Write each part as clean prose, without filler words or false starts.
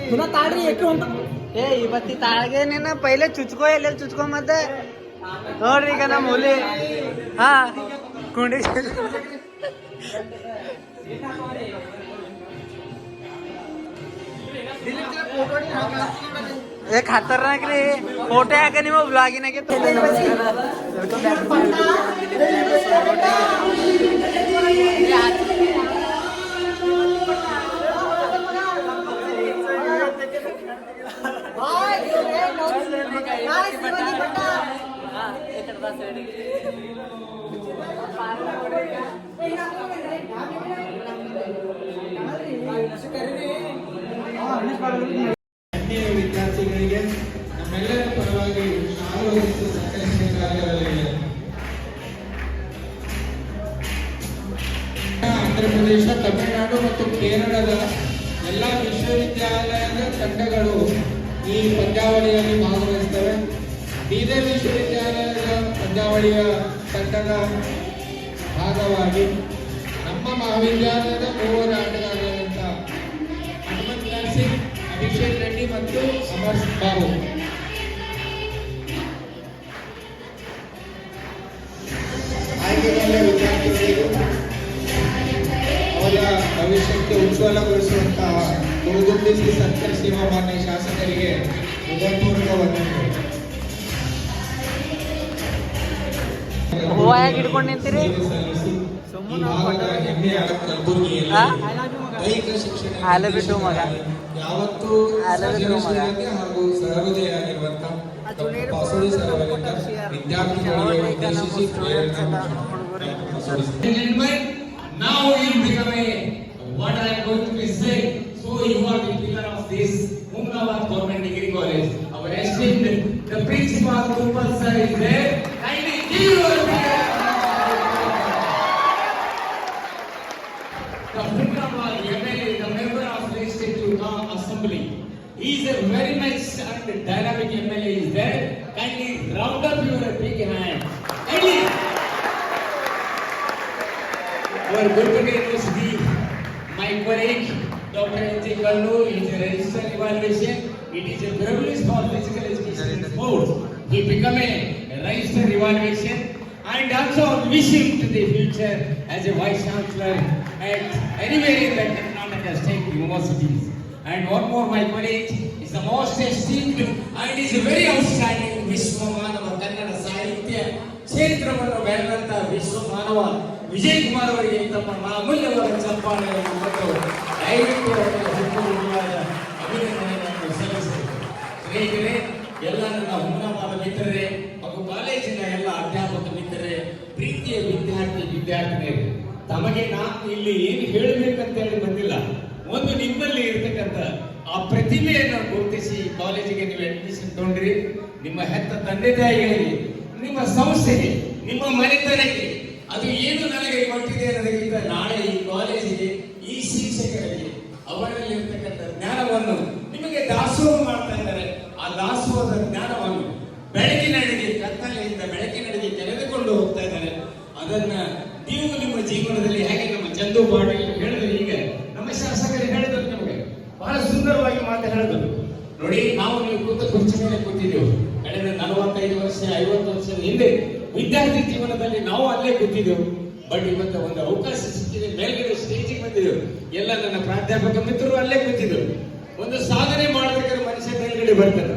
तुला ताड रे एक ए ಇವತ್ತಿ ತಾಳ್ಗೆ ನೀನು ಪೈಲೆ ಚುಚ್ಕೋ ಎಲ್ಲೆಲ್ಲಿ ಚುಚ್ಕೋ ಮತ್ತೆ ನೋಡ್ರಿ ಈಗ ನಮ್ಮ ಹುಲಿ ಹಾ ಕುಂಡಿ एक खतरनाक रे फोटो आहे का नाही मग ब्लॉगिंग ವಿದ್ಯಾರ್ಥಿಗಳಿಗೆ ನಮ್ಮೆಲ್ಲರ ಪರವಾಗಿ ಶಾಲಾ ಮತ್ತು ಸರ್ಕಾರಿ ಶಾಲೆಗಳಲ್ಲಿ ಆಂಧ್ರ ಪ್ರದೇಶ, ತಮಿಳುನಾಡು ಮತ್ತು ಕೇರಳದ ಎಲ್ಲ ವಿಶ್ವವಿದ್ಯಾಲಯದ ತಂಡಗಳು ಈ ಪಂದ್ಯಾವಳಿಯಲ್ಲಿ ಭಾಗವಹಿಸುತ್ತವೆ. ಬೀದರ್ ವಿಶ್ವವಿದ್ಯಾಲಯದ ಪಂದ್ಯಾವಳಿಯ ತಂಡದ ಭಾಗವಾಗಿ ನಮ್ಮ ಮಹಾವಿದ್ಯಾಲಯದ ಮೂವರು ಆಟಗಾರರಾದಂಥ ಹನುಮಂತ್ ಸಿಂಗ್, ಅಭಿಷೇಕ್ ರೆಡ್ಡಿ ಮತ್ತು ಅಮರ್ ಬಾಬು ಆಯ್ಕೆಗೊಂಡ ವಿದ್ಯಾರ್ಥಿಗಳಿಗೂ ಅವರ ಭವಿಷ್ಯಕ್ಕೆ ಉಜ್ವಲಗೊಳಿಸುವಂತಹ ಗುರುಗುಂಡಿ ಶ್ರೀ ಸರ್ಕಾರಿ ಸೇವಾ ಮಾನ್ಯ ಶಾಸಕರಿಗೆ ಹೃದಯಪೂರ್ವಕ ವಂದನೆಗಳು. ಹೂವಾಯಾಗಿ ಹಿಡ್ಕೊಂಡು ನಿಂತೀರಿ ಬಿಟ್ಟು ಮಗ ಯಾವತ್ತೂ ಹಾಗೂ ಸಹೃದಯರಾಗಿರುವಂತಹ ಪಾಸೋಡಿ ಸರ್ ಅವರಿಂದ ವಿದ್ಯಾರ್ಥಿಗಳಿಗೆ ಉದ್ದೇಶಿಸಿ now you become a what I am going to be saying. So you are the pillar of this Humnawat Government Degree College. Our esteemed the principal Gopal sir is there. Kindly give your the Humnawat MLA, the member of Legislative Assembly. He is a very much and dynamic MLA is there. Kindly round up your big hand. Kindly. Our Gurukul University, my colleague Dr. N.J. Kallu is a registered evaluation. It is a privilege for physical education and sports. He become a registered evaluation and also wish him to the future as a vice chancellor at anywhere in the Karnataka state universities. And one more, my colleague is the most esteemed and is a very outstanding Vishwamanava Kannada Sahitya ಕ್ಷೇತ್ರವನ್ನು ಬೆಳೆದಂತ ವಿಶ್ವಮಾನವ ವಿಜಯ್ ಕುಮಾರ್ ಅವರಿಗೆ ತಮ್ಮ ಅಮೂಲ್ಯವಾದ ಚಪ್ಪಾಳೆಯನ್ನು ಕೊಟ್ಟು ದಯವಿಟ್ಟು ಅಭಿನಂದನೆಗಳನ್ನು ಸಲ್ಲಿಸಬೇಕು. ಸ್ನೇಹಿತರೆ, ಎಲ್ಲ ನನ್ನ ಹುಮ್ಮನವಾದ ಮಿತ್ರರೇ ಹಾಗೂ ಕಾಲೇಜಿನ ಎಲ್ಲ ಅಧ್ಯಾಪಕ ಮಿತ್ರರೇ, ಪ್ರೀತಿಯ ವಿದ್ಯಾರ್ಥಿನಿಯರು, ತಮಗೆ ನಾನು ಇಲ್ಲಿ ಏನು ಹೇಳಬೇಕಂತ ಹೇಳಿ ಬಂದಿಲ್ಲ. ಒಂದು ನಿಮ್ಮಲ್ಲಿ ಇರತಕ್ಕಂಥ ಆ ಪ್ರತಿಭೆಯನ್ನು ಗುರುತಿಸಿ ಕಾಲೇಜಿಗೆ ನೀವು ಅಡ್ಮಿಷನ್ ತಗೊಂಡ್ರಿ. ನಿಮ್ಮ ಹೆತ್ತ ತಂದೆ ತಾಯಿಗಳಿಗೆ, ನಿಮ್ಮ ಸಂಸ್ಥೆಗೆ, ನಿಮ್ಮ ಮನೆತನಕ್ಕೆ ಅದು ಏನು ನನಗೆ ಕೊಟ್ಟಿದೆ ಅನ್ನೋದಕ್ಕಿಂತ ನಾಳೆ ಈ ಕಾಲೇಜಿಗೆ, ಈ ಶಿಕ್ಷಕರಿಗೆ ಅವರಲ್ಲಿ ಇರ್ತಕ್ಕಂಥ ಜ್ಞಾನವನ್ನು ನಿಮಗೆ ದಾಸೋಹ ಮಾಡ್ತಾ ಇದ್ದಾರೆ. ಆ ದಾಸೋಹದ ಜ್ಞಾನವನ್ನು ಬೆಳಕಿನಡೆಗೆ, ಕತ್ತಲೆಯಿಂದ ಬೆಳಕಿನಡೆಗೆ ತೆಗೆದುಕೊಂಡು ಹೋಗ್ತಾ ಇದ್ದಾರೆ. ಅದನ್ನ ನೀವು ನಿಮ್ಮ ಜೀವನದಲ್ಲಿ ಹೇಗೆ ನಮ್ಮ ಚಂದು ಪಾಟೀಲ್ ಹೇಳಿದ್ರು, ಈಗ ನಮ್ಮ ಶಾಸಕರು ಹೇಳಿದ್ರು, ನಮಗೆ ಬಹಳ ಸುಂದರವಾಗಿ ಮಾತು ಹೇಳಿದ್ರು. ನೋಡಿ, ನಾವು ನೀವು ಕೂತ ಕುರ್ಚಿ ಮೇಲೆ ಕೂತಿದ್ದೆವು ಕಳೆದ 45 ವರ್ಷ 50 ವರ್ಷದ ಹಿಂದೆ ವಿದ್ಯಾರ್ಥಿ ಜೀವನದಲ್ಲಿ ನಾವು ಅಲ್ಲೇ ಕೂತಿದ್ದೆವು. ಬಟ್ ಇವತ್ತು ಒಂದು ಅವಕಾಶ ಸಿಕ್ಕಿದೆ, ಮೇಲ್ಗಡೆ ಸ್ಟೇಜಿಗೆ ಬಂದಿದ್ದೆವು. ಎಲ್ಲ ನನ್ನ ಪ್ರಾಧ್ಯಾಪಕ ಮಿತ್ರರು ಅಲ್ಲೇ ಕೂತಿದ್ದೆವು. ಒಂದು ಸಾಧನೆ ಮಾಡಬೇಕಾದ್ರೆ ಮನುಷ್ಯ ಮೇಲ್ಗಡೆ ಬರ್ತಾನೆ.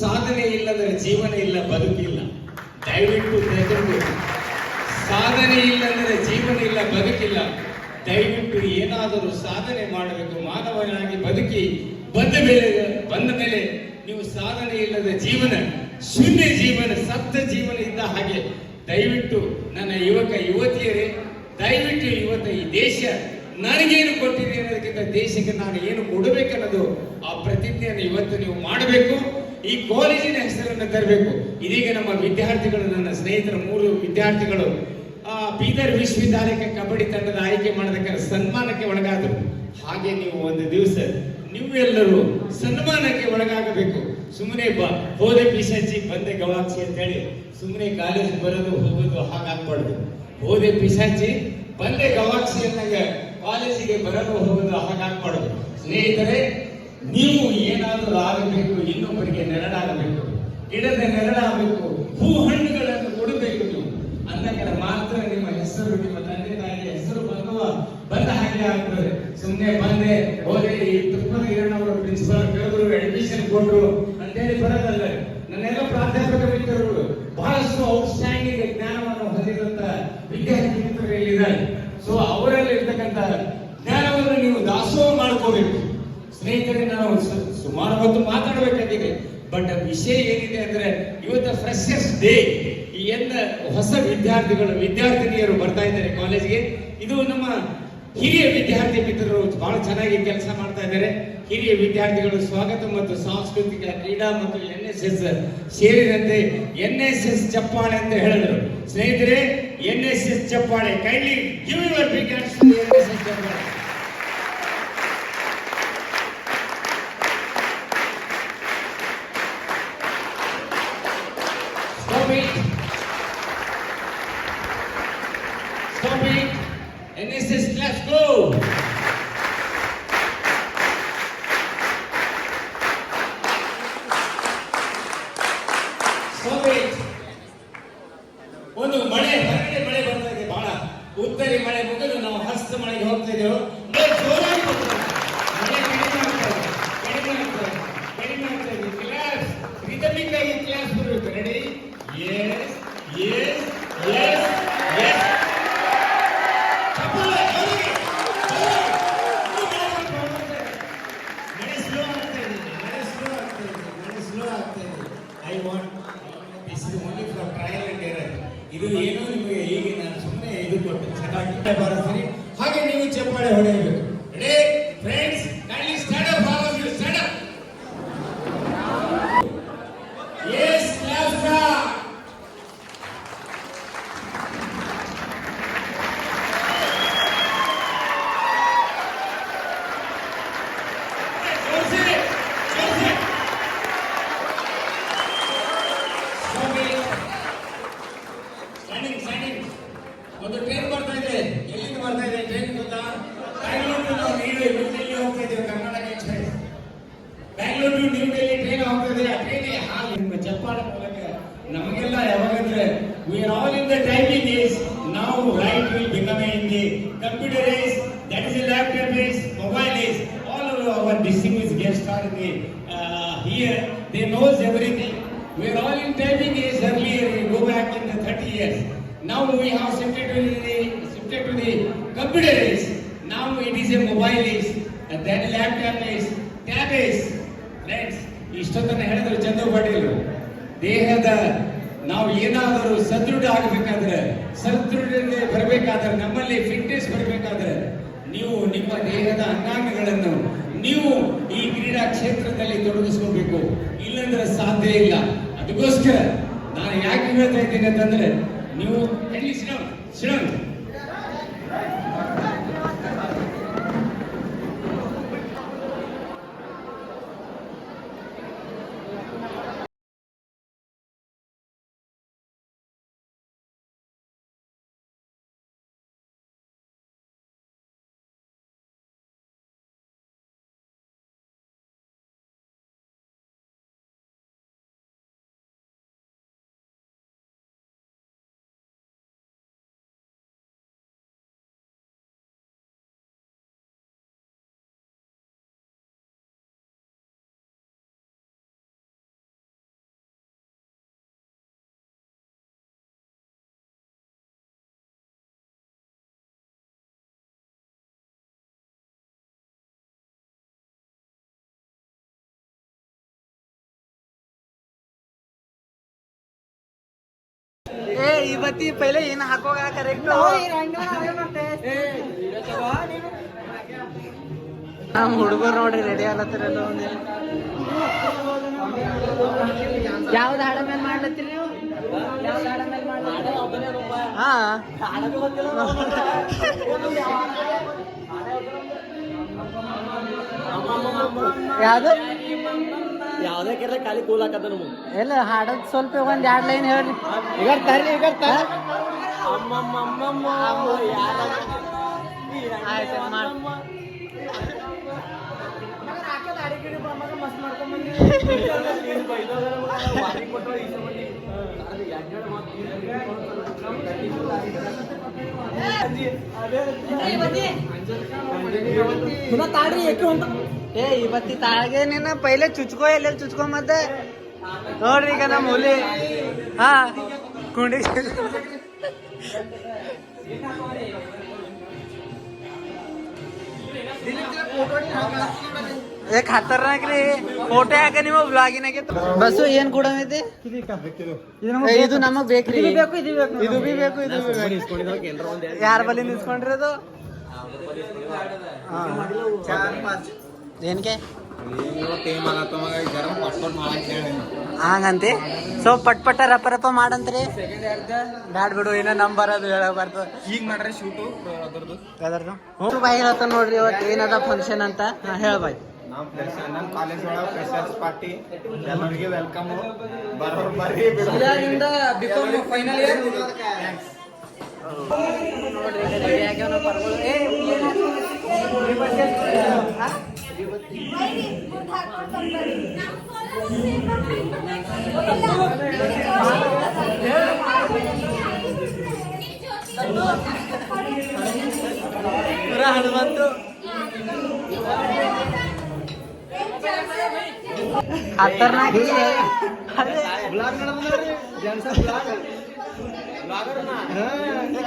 ಸಾಧನೆ ಇಲ್ಲದ್ರೆ ಜೀವನ ಇಲ್ಲ, ಬದುಕಿಲ್ಲ. ದಯವಿಟ್ಟು ಸಾಧನೆ ಇಲ್ಲಂದ್ರೆ ಜೀವನ ಇಲ್ಲ, ಬದುಕಿಲ್ಲ. ದಯವಿಟ್ಟು ಏನಾದರೂ ಸಾಧನೆ ಮಾಡಬೇಕು. ಮಾನವನಾಗಿ ಬದುಕಿ ಬಂದ ಮೇಲೆ ನೀವು ಸಾಧನೆ ಇಲ್ಲದ ಜೀವನ ಶೂನ್ಯ ಜೀವನ, ಸಪ್ತ ಜೀವನ ಇದ್ದ ಹಾಗೆ. ದಯವಿಟ್ಟು ನನ್ನ ಯುವಕ ಯುವತಿಯರೇ, ದಯವಿಟ್ಟು ಇವತ್ತು ಈ ದೇಶ ನನಗೇನು ಕೊಟ್ಟಿದೆ ಅನ್ನೋದಕ್ಕಿಂತ ದೇಶಕ್ಕೆ ನಾನು ಏನು ಕೊಡಬೇಕನ್ನೋದು ಆ ಪ್ರತಿಜ್ಞೆಯನ್ನು ಇವತ್ತು ನೀವು ಮಾಡಬೇಕು. ಈ ಕಾಲೇಜಿನ ಹೆಸರನ್ನು ತರಬೇಕು. ಇದೀಗ ನಮ್ಮ ವಿದ್ಯಾರ್ಥಿಗಳು, ನನ್ನ ಸ್ನೇಹಿತರ 3 ವಿದ್ಯಾರ್ಥಿಗಳು ಬೀದರ್ ವಿಶ್ವವಿದ್ಯಾಲಯಕ್ಕೆ ಕಬಡ್ಡಿ ತಂಡದ ಆಯ್ಕೆ ಮಾಡೋದಕ್ಕೆ ಸನ್ಮಾನಕ್ಕೆ ಒಳಗಾದರು. ಹಾಗೆ ನೀವು ಒಂದು ದಿವಸ ನೀವೆಲ್ಲರೂ ಸನ್ಮಾನಕ್ಕೆ ಒಳಗಾಗಬೇಕು. ಸುಮ್ಮನೆ ಹೋದೆ ಪಿಶಾಚಿ ಬಂದೆ ಗವಾಕ್ಷಿ ಅಂತ ಹೇಳಿ ಸುಮ್ಮನೆ ಕಾಲೇಜ್ ಬರೋದು ಹೋಗೋದು ಹಾಗಾಗ್ಬಾರ್ದು. ಹೋದೆ ಪಿಶಾಚಿ ಬಂದೆ ಗವಾಕ್ಷಿ ಅನ್ನಂಗ ಕಾಲೇಜಿಗೆ ಬರಲು ಹೋಗೋದು ಹಾಗಾಗ್ಬಾರ್ದು. ಸ್ನೇಹಿತರೆ, ನೀವು ಏನಾದರೂ ಆಗಬೇಕು, ಇನ್ನೊಬ್ಬರಿಗೆ ನೆರಳಾಗಬೇಕು, ಗಿಡದ ನೆರಳಾಗಬೇಕು, ಹೂ ಹಣ್ಣುಗಳನ್ನು ಕೊಡಬೇಕು. ನೀವು ಅಂದಾಗ ಮಾತ್ರ ನಿಮ್ಮ ಹೆಸರು, ನಿಮ್ಮ ತಂದೆ ತಾಯಿಯ ಹೆಸರು ಬಂದ ಹಾಗೆ ಆಗ್ತದೆ. ಸುಮ್ಮನೆ ಬಂದೆ ಹೋದ್ರೆ ಈ ತುಪ್ಪದ ಈರಣ್ಣವರು ಪ್ರಿನ್ಸಿಪಾಲ್ ಕರೆದ್ರು, ಅಡ್ಮಿಷನ್ ಕೊಟ್ಟರು ಅಂತೇಳಿ ಬರೋದಲ್ಲ. ನನ್ನೆಲ್ಲ ಪ್ರಾಧ್ಯಾಪಕ ಮಿತ್ರರು ಬಹಳಷ್ಟು ಔಟ್ಸ್ಟ್ಯಾಂಡಿಂಗ್ ಜ್ಞಾನವನ್ನು ಹೊಂದಿದಂತ ವಿದ್ಯಾರ್ಥಿ ಮಿತ್ರರು ಇಲ್ಲಿದ್ದಾರೆ. ಸೊ ಅವರಲ್ಲಿ ಇರ್ತಕ್ಕಂಥ ಜ್ಞಾನವನ್ನು ನೀವು ದಾಸೋಹ ಮಾಡ್ಕೋಬೇಕು. ಸ್ನೇಹಿತರೆ, ನಾವು ಸುಮಾರು ಹೊತ್ತು ಮಾತಾಡಬೇಕಾಗಿದೆ. ಬಟ್ ವಿಷಯ ಏನಿದೆ ಅಂದ್ರೆ, ಇವತ್ತು ಫ್ರೆಶರ್ಸ್ ಡೇ. ಈ ಹೊಸ ವಿದ್ಯಾರ್ಥಿನಿಯರು ಬರ್ತಾ ಇದ್ದಾರೆ ಕಾಲೇಜ್ಗೆ. ಇದು ನಮ್ಮ ಹಿರಿಯ ವಿದ್ಯಾರ್ಥಿ ಮಿತ್ರರು ಬಹಳ ಚೆನ್ನಾಗಿ ಕೆಲಸ ಮಾಡ್ತಾ ಇದ್ದಾರೆ. ಹಿರಿಯ ವಿದ್ಯಾರ್ಥಿಗಳು ಸ್ವಾಗತ ಮತ್ತು ಸಾಂಸ್ಕೃತಿಕ ಕ್ರೀಡಾ ಮತ್ತು NSS ಸೇರಿದಂತೆ NSS ಚಪ್ಪಾಳೆ ಅಂತ ಹೇಳಿದ್ರು. ಸ್ನೇಹಿತರೆ, NSS ಚಪ್ಪಾಳೆ, kindly give your big hands to NSS ಚಪ್ಪಾಳೆ. Stop it. NSS class, go. Stop it. ಒಂದು ಹೊರಗಡೆ ಮಳೆ ಬರ್ತಾ ಇದೆ, ಬಹಳ ಉತ್ತರಿ ಮಳೆ ಮುಗಿದು ನಾವು ಹಸ್ತ ಮಳೆಗೆ ಹೋಗ್ತಾ ಇದ್ದೇವೆ. ಮಳೆ ಜೋರಾಗಿ ಬರ್ತಾ ಇದೆ. ಮಳೆ ಕಡಿಮೆ ಆಗ್ತಾ ಇದೆ. ಕ್ಲಾಸ್ ರಿದಮಿಕ್ ಆಗಿ ಕ್ಲಾಸ್ ಬರಬೇಕು. Ready? Yes, yes, yes, yes. ಇದು ಏನೋ ನಿಮಗೆ ಈಗ ನಾನು ಸುಮ್ಮನೆ ಇದು ಕೊಟ್ಟು ಚಟಾಕಿ ಬಾರಿಸ್ತೀನಿ, ಹಾಗೆ ನೀವು ಚಪ್ಪಾಳೆ ಹೊಡೆಯಬೇಕು. Ready friends, kindly stand up, all of you stand up. Yes, class start. ಒಂದು ಟ್ರೈನ್ ಬರ್ತಾ ಇದೆ. ಎಲ್ಲಿಂದ ಬರ್ತಾ ಇದೆ ಟ್ರೈನ್ ಗೊತ್ತಾ? ಬ್ಯಾಂಗ್ಳೂರ್ ಟು ನಾವು ನ್ಯೂ ಡೆಲ್ಲಿ ಹೋಗ್ತಾ ಇದ್ದೇವೆ. Karnataka express Bangalore to New Delhi train ಹೋಗ್ತಾ ಇದೆ. ಆ ಟ್ರೈನ್ ನಿಮ್ಮ ಚಪ್ಪಾಳೆ ಮೂಲಕ ನಮಗೆಲ್ಲ ಯಾವಾಗಂದ್ರೆ, we are all in the typing age. Now right will become in the computer age, that is a laptop age, mobile age. All of our distinguished guests are here. They knows everything. We are all in typing age. Earlier we go back in the 30 years. Now we have shifted to the computer age. Now it is a mobile age, and then laptop age, tab age. Friends, ಇಷ್ಟೊತ್ತನ ಹೇಳಿದ್ರು ಚಂದ್ರು ಪಾಟೀಲ್, ದೇಹದ ನಾವು ಏನಾದರೂ ಸದೃಢ ಆಗಬೇಕಾದ್ರೆ, ಸದೃಢತೆ ಬರಬೇಕಾದ್ರೆ, ನಮ್ಮಲ್ಲಿ fitness ಬರಬೇಕಾದ್ರೆ, ನೀವು ನಿಮ್ಮ ದೇಹದ ಅಂಗಾಂಗಗಳನ್ನು ನೀವು ಈ ಕ್ರೀಡಾ ಕ್ಷೇತ್ರದಲ್ಲಿ ತೊಡಗಿಸ್ಕೋಬೇಕು. ಇಲ್ಲಂದ್ರೆ ಸಾಧ್ಯ ಇಲ್ಲ. ಅದಕ್ಕೋಸ್ಕರ ನಾನು ಯಾಕೆ ಹೇಳ್ತಾ ಇದ್ದೀನಿ ಅಂತಂದ್ರೆ, ನೀವು ಸಿಡೌನ್ ಈ ಬತ್ತಿ ಪೈಲೆ ಏನ್ ಹಾಕೋಗ ಕರೆಕ್ಟ್ ನಮ್ಮ ಹುಡುಗರು ನೋಡ್ರಿ ರೆಡಿ ಆಗತ್ತಿರಲ್ಲ. ಯಾವ್ದು ಹಾಡ ಮೇಲೆ ಮಾಡ್ಲತ್ತೀರಿ ನೀವು? ಹಾ ಯಾವ್ದು ಯಾವ್ದಕ್ಕೆಲ್ಲ ಖಾಲಿ ಕೂಲ್ ಹಾಕದ ನಮಗೆ ಎಲ್ಲ ಹಾಡೋದ್ ಸ್ವಲ್ಪ ಒಂದ್ 2 ಲೈನ್ ಹೇಳ್ರಿ. ಈಗ ತರ್ರಿ ಅಮ್ಮಮ್ಮ ಆಯ್ತು ಮಾಡ್ ಏ ಇವತ್ತಿ ತಾಳ್ಗೆ ನೀನ ಪೈಲೆ ಚುಚ್ಕೋ ಎಲ್ಲೆಲ್ಲಿ ಚುಚ್ಕೊ ಮತ್ತೆ ನೋಡ್ರಿ ಈಗ ನಮ್ಮ ಹುಲಿ ಹಾ ಕುಂಡಿ ಏ ಖತರ್ನಾಕ್ ರೀ ಫೋಟೋ ಯಾಕ ನೀವು ಬ್ಲಾಗಿನಾಗೆ ಬಸ್ಸು ಏನ್ ಕೊಡಮೈತಿ ಇದು ನಮಗ್ ಬೇಕ್ರಿ ಇದು ಬಿ ಬೇಕು ಯಾರ ಬಲ್ಲಿ ನಿಲ್ಸ್ಕೊಂಡ್ರಿ ಅದು ಏನಕ್ಕೆ ಹಂಗಂತಿ ಸೊ ಪಟ್ ಪಟ್ಟ ರಪ್ಪ ರಪ್ಪ ಮಾಡಂತ್ರಿ ಬ್ಯಾಡ್ ಬಿಡು ಏನೋ ನಂಬರ್ ಅದು ಹೇಳಕ್ ಬರ್ತದ ಈಗ ಮಾಡ್ರಿ ಶೂಟು ಅದರದ್ದು ಬಾಯಿ ಹೇಳ್ತಾನ ನೋಡ್ರಿ ಇವತ್ತು ಏನದ ಫಂಕ್ಷನ್ ಅಂತ ಹೇಳ ಬಾಯ್ ನಮ್ಮ ಕಾಲೇಜ್ ಒಳಗೆ ಫ್ರೆಶರ್ಸ್ ಪಾರ್ಟಿ ಎಲ್ಲರಿಗೆ ವೆಲ್ಕಮ್ ಬರ್ರಿ ಫೈನಲ್ ಇಯರ್ ಹನುಮಂತು ಖತರ್ನಾಕ್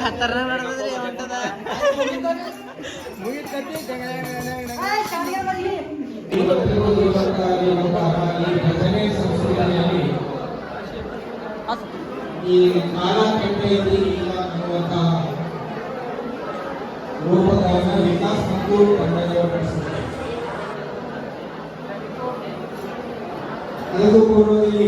ಖತರ್ನಾಕ್ ನಡೆದ್ರಿ ಹೊಂಟದ ಈ ಕಾಲಕಟ್ಟೆಯಲ್ಲಿ ಇಲ್ಲ ಅನ್ನುವಂತಹ ರೂಪಕವನ್ನು ವಿಕಾಸ್ ಮತ್ತು ತಂಡದವರು ನಡೆಸಿದ್ದಾರೆ. ಅದಕ್ಕೂ ಪೂರ್ವದಲ್ಲಿ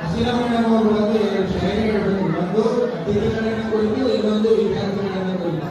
ಹಸಿರಾಮಣ್ಣನವರು ಬಂದು ಎರಡು ಶಾಲೆಗಳು ಒಂದು ಅತಿಥಿಗಳನ್ನು ಕುರಿತು ಇನ್ನೊಂದು ವಿದ್ಯಾರ್ಥಿಗಳನ್ನು ಕುರಿತು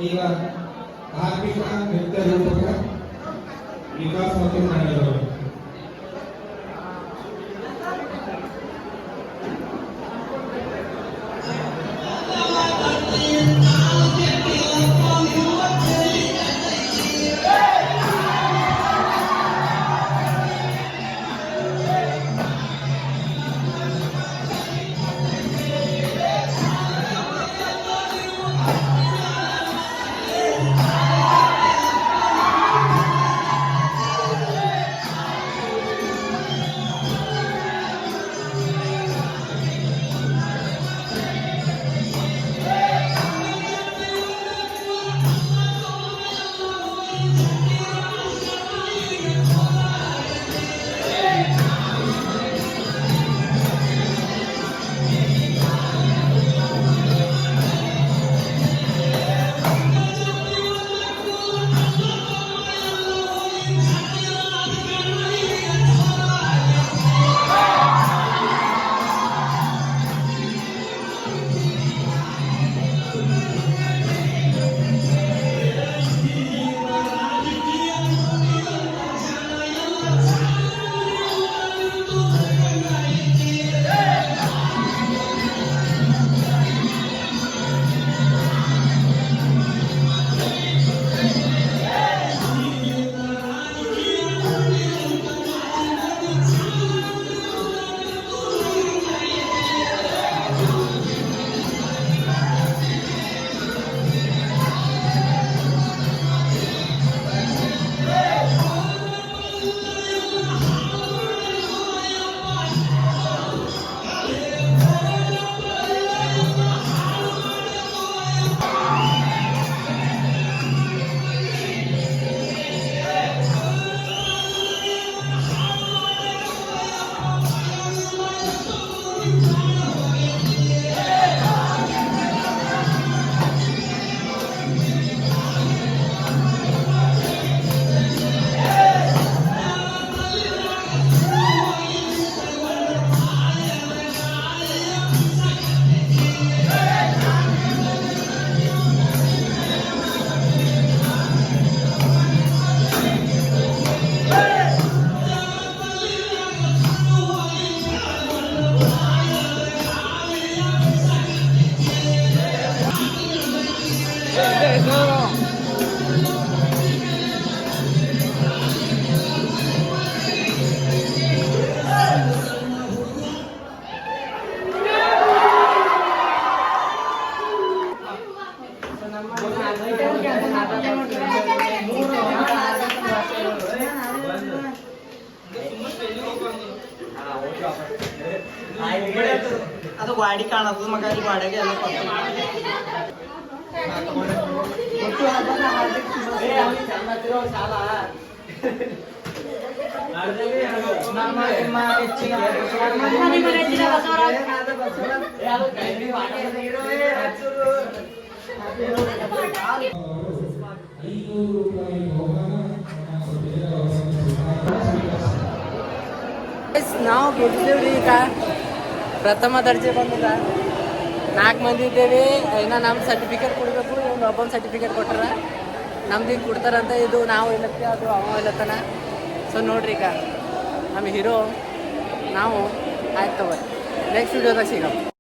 ಈಗ ಧಾರ್ಮಿಕ ನೃತ್ಯ ರೂಪಕ ವಿಕಾಸ್ ಮತ್ತು ತಂಡದವರು ಅದು ಗಾಡಿ ಕಾಣದು ಮಗ ಈ ಗಾಡಿಗೆ ಎಲ್ಲ ನಾವು ಗೆದ್ದಿದ್ದೇವ್ರಿ ಈಗ ಪ್ರಥಮ ದರ್ಜೆ ಬಂದಿಲ್ಲ 4 ಮಂದಿ ಇದ್ದೇವೆ ಇನ್ನು ನಮ್ಮ ಸರ್ಟಿಫಿಕೇಟ್ ಕೊಡಬೇಕು ಇವ್ನು ಒಬ್ಬನ ಸರ್ಟಿಫಿಕೇಟ್ ಕೊಟ್ಟಾರ ನಮ್ದು ಈಗ ಕೊಡ್ತಾರಂತ ಇದು ನಾವು ಇಲ್ಲತ್ತೆ ಅದು ಅವ ಇಲ್ಲತ್ತನ ಸೊ ನೋಡ್ರಿ ಈಗ ನಮ್ಮ ಹೀರೋ ನಾವು ಆಯ್ತು ತಗೋರಿ ನೆಕ್ಸ್ಟ್ ವಿಡಿಯೋದಾಗ ಸಿಗಮ್ಮ